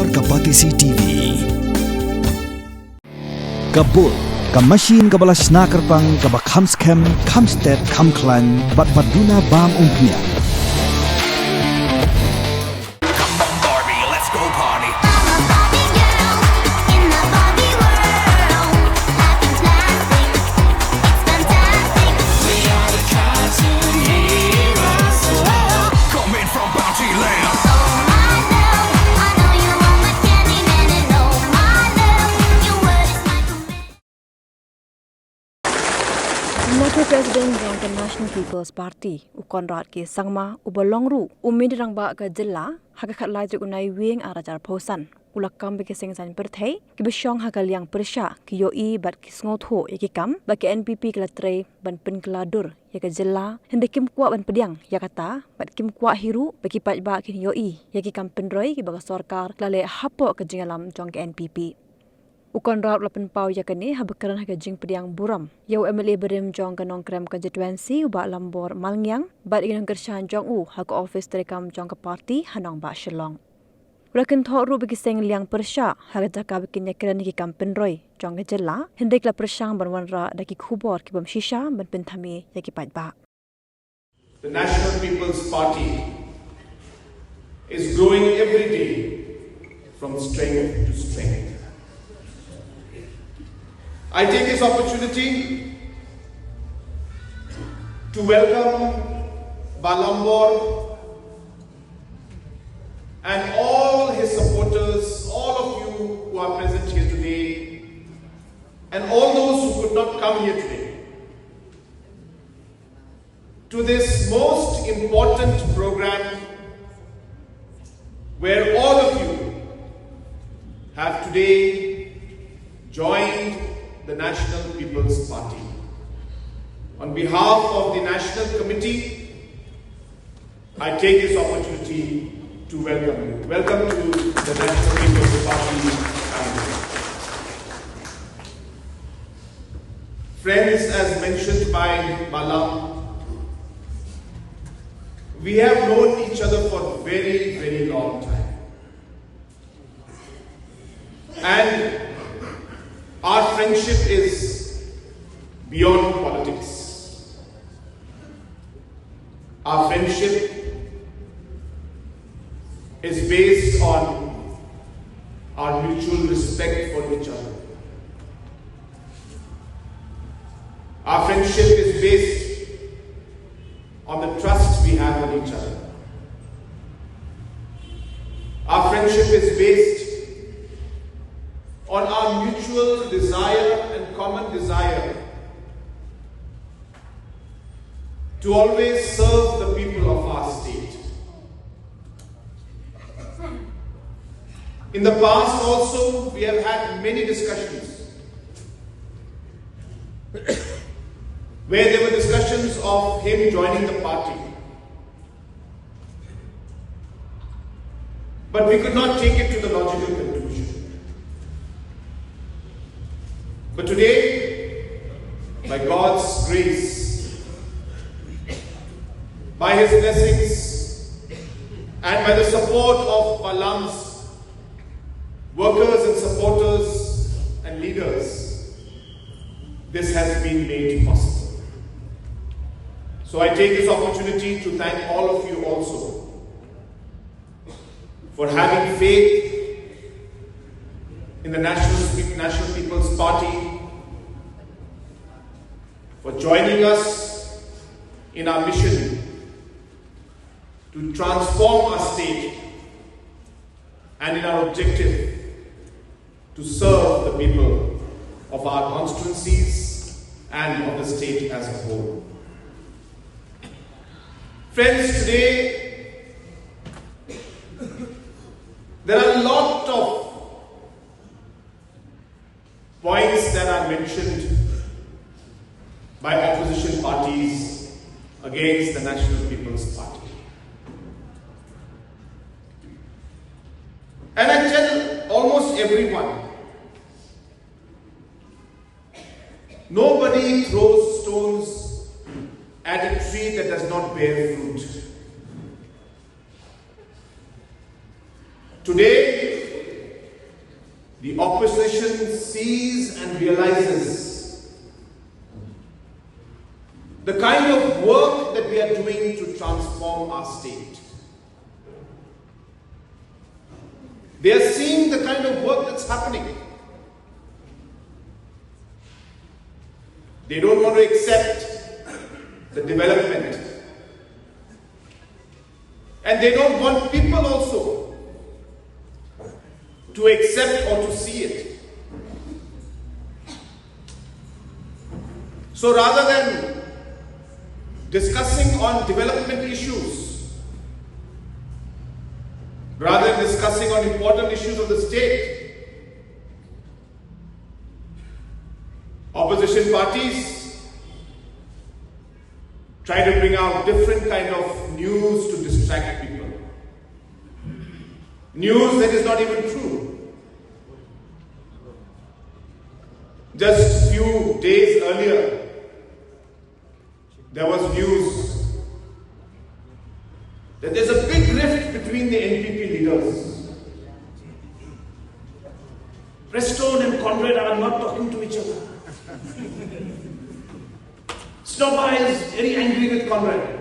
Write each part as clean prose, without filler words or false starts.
Labor Kapatisi TV. Kabul, ka machine ka balas nakarpang ka bakhamskem, kamstet, kamklan, bat baduna bam umpnya. President of the National People's Party, Conrad ke sangma ubalongru umidrang ba ka jilla hakakat lai unai wing arajar posan ulakam be keseng san perthai ki besyong hakal Liang Pyrshah ki Ïohi bat ki snotho yakikam ba ki NPP klatre ban penkladur ya ka jilla hendekim Kwah ban pediang yakata bat kim Kwah hiru ba ki Paidbah ki Ïohi yakikam Pynroi ki baga sarkar klale hapo ka jingalam jong ke NPP. Conrad lapan pau yakani habakaran haga jing pediang buram. Yau MLA berim jong kanong krem konstituensi uba lambor Liang bat inang kershan jong haga office terekam jong ke parti hanong ba Shillong. Ulakan thok ru bagi seng Liang Pyrshah haga jaka bikin yakran ki kam Pynroi jong ke jela hendek la persyang banwanra daki khubor ki bam shisha ban penthami yaki Paidbah. The National People's Party is growing every day from strength to strength. I take this opportunity to welcome Balambor and all his supporters, all of you who are present here today, and all those who could not come here today, to this most important program where all of you have today joined the National People's Party. On behalf of the National Committee, I take this opportunity to welcome you. Welcome to the National People's Party family. Friends, as mentioned by Malam, we have known each other for a very, very long time. And our friendship is beyond politics. Our friendship is based on our mutual respect for each other. Our friendship is based on the trust we have on each other. Our friendship is based on our mutual desire and common desire to always serve the people of our state. In the past also, we have had many discussions where there were discussions of him joining the party. But we could not take it to the logical conclusion. But today, by God's grace, by His blessings, and by the support of Malam's workers and supporters and leaders, this has been made possible. So I take this opportunity to thank all of you also for having faith in the National People's Party, for joining us in our mission to transform our state and in our objective to serve the people of our constituencies and of the state as a whole. Friends, today there are a lot of points that are mentioned by opposition parties against the National People's Party. And I tell almost everyone, nobody throws stones at a tree that does not bear fruit. Today, the opposition sees and realizes the kind of work that we are doing to transform our state. They are seeing the kind of work that's happening. They don't want to accept the development. And they don't want people also to accept or to see it. So rather than discussing on development issues, rather than discussing on important issues of the state, opposition parties try to bring out different kind of news to distract people. News that is not even true. Just a few days earlier, there was news that there's a big rift between the NPP leaders. Preston and Conrad are not talking to each other. Snowball is very angry with Conrad.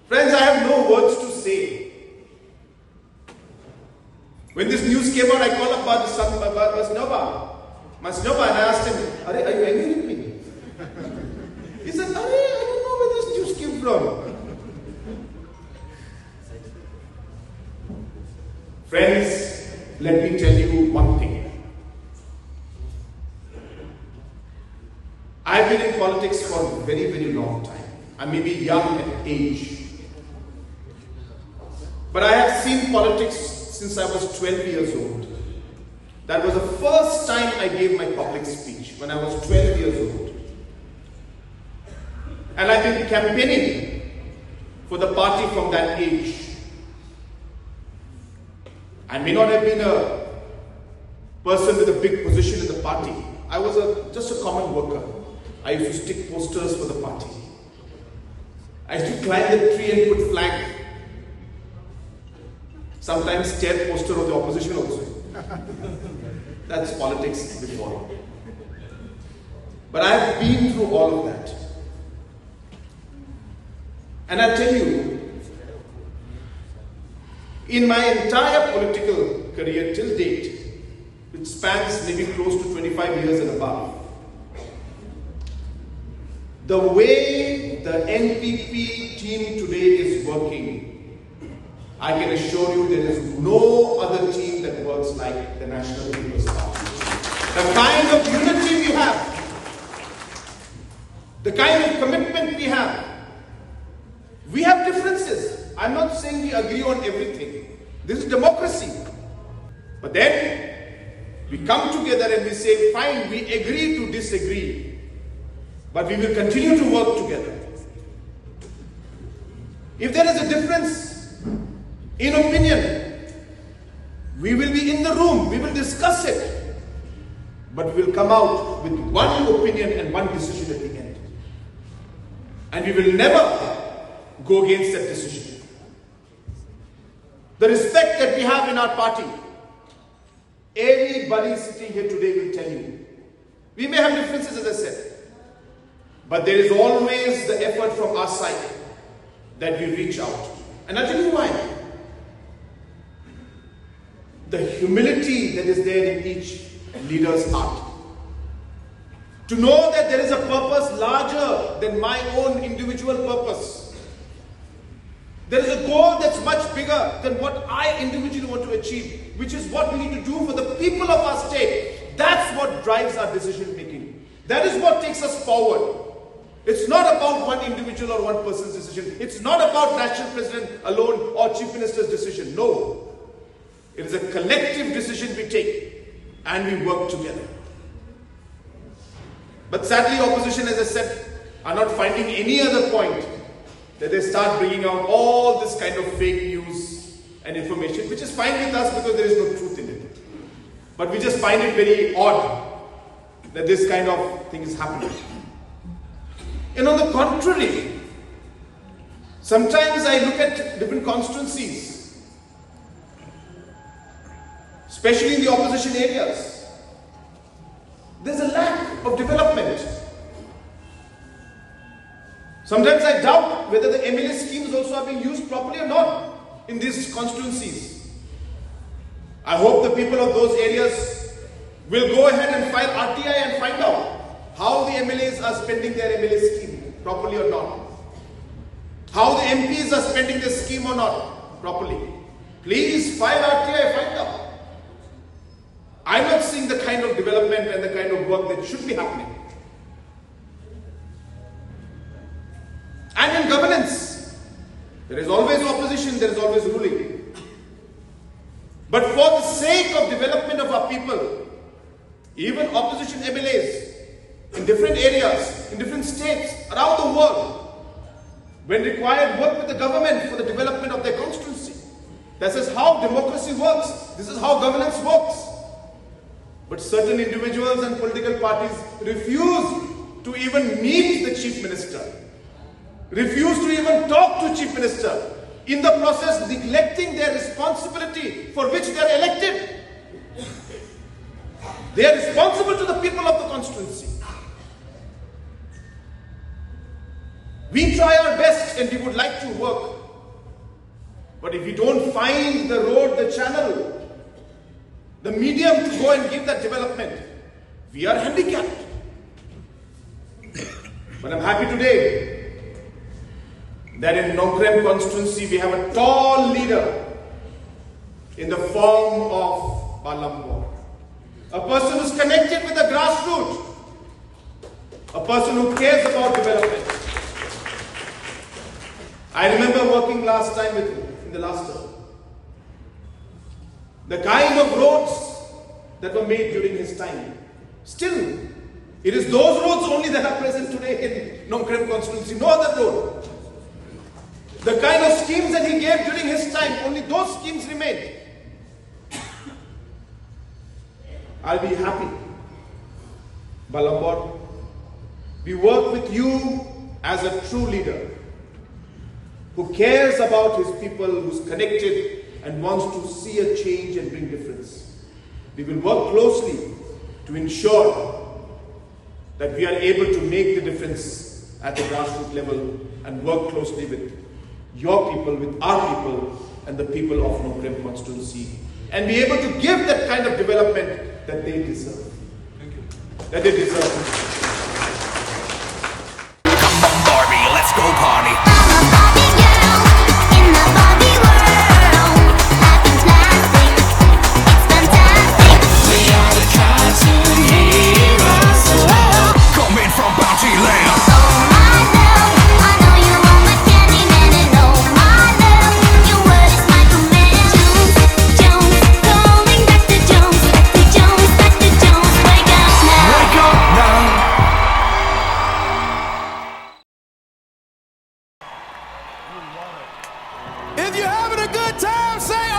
Friends, I have no words to say. When this news came out, I called up Snowball, and I asked him, are you angry with me? He said, I don't know where this news came from. Friends, let me tell you one thing. I've been in politics for a very, very long time. I may be young at age. But I have seen politics since I was 12 years old. That was the first time I gave my public speech, when I was 12 years old. And I've been campaigning for the party from that age. I may not have been a person with a big position in the party. I was just a common worker. I used to stick posters for the party. I used to climb the tree and put flag. Sometimes tear poster of the opposition also. That's politics before. But I have been through all of that. And I tell you, in my entire political career till date, which spans maybe close to 25 years and above, the way the NPP team today is working, I can assure you there is no other team that works like the National People's Party. The kind of unity we have, the kind of commitment we have differences. I'm not saying we agree on everything. This is democracy. But then we come together and we say, fine, we agree to disagree, but we will continue to work together. If there is a difference in opinion, we will be in the room, we will discuss it, but we will come out with one opinion and one decision at the end. And we will never go against that decision. The respect that we have in our party, everybody sitting here today will tell you. We may have differences, as I said, but there is always the effort from our side that we reach out. And I'll tell you why. The humility that is there in each leader's heart. To know that there is a purpose larger than my own individual purpose. There is a goal that's much bigger than what I individually want to achieve, which is what we need to do for the people of our state. That's what drives our decision making. That is what takes us forward. It's not about one individual or one person's decision. It's not about national president alone or chief minister's decision. No. It is a collective decision we take and we work together. But sadly, opposition, as I said, are not finding any other point that they start bringing out all this kind of fake news and information, which is fine with us because there is no truth in it. But we just find it very odd that this kind of thing is happening. And on the contrary, sometimes I look at different constituencies especially in the opposition areas. There's a lack of development. Sometimes I doubt whether the MLA schemes also are being used properly or not in these constituencies. I hope the people of those areas will go ahead and file RTI and find out how the MLAs are spending their MLA scheme properly or not. How the MPs are spending their scheme or not properly. Please file RTI, find out. I'm not seeing the kind of development and the kind of work that should be happening. And in governance, there is always opposition, there is always ruling. But for the sake of development of our people, even opposition MLAs in different areas, in different states, around the world, when required, work with the government for the development of their constituency. This is how democracy works. This is how governance works. But certain individuals and political parties refuse to even meet the Chief Minister, refuse to even talk to Chief Minister, in the process neglecting their responsibility for which they are elected. They are responsible to the people of the constituency. We try our best and we would like to work. But if we don't find the road, the channel, the medium to go and give that development, we are handicapped. But I'm happy today that in Nongkrem constituency we have a tall leader in the form of Balambor. A person who's connected with the grassroots. A person who cares about development. I remember working last time with him, in the last term. The kind of roads that were made during his time. Still, it is those roads only that are present today in Nongkrem constituency, no other road. The kind of schemes that he gave during his time, only those schemes remained. I'll be happy. Balambor, we work with you as a true leader who cares about his people, who's connected and wants to see a change and bring difference. We will work closely to ensure that we are able to make the difference at the grassroots level and work closely with your people, with our people and the people of Nongkrem constituency, and be able to give that kind of development that they deserve. Thank you. That they deserve. Come on, Barbie, let's go party. If you're having a good time, say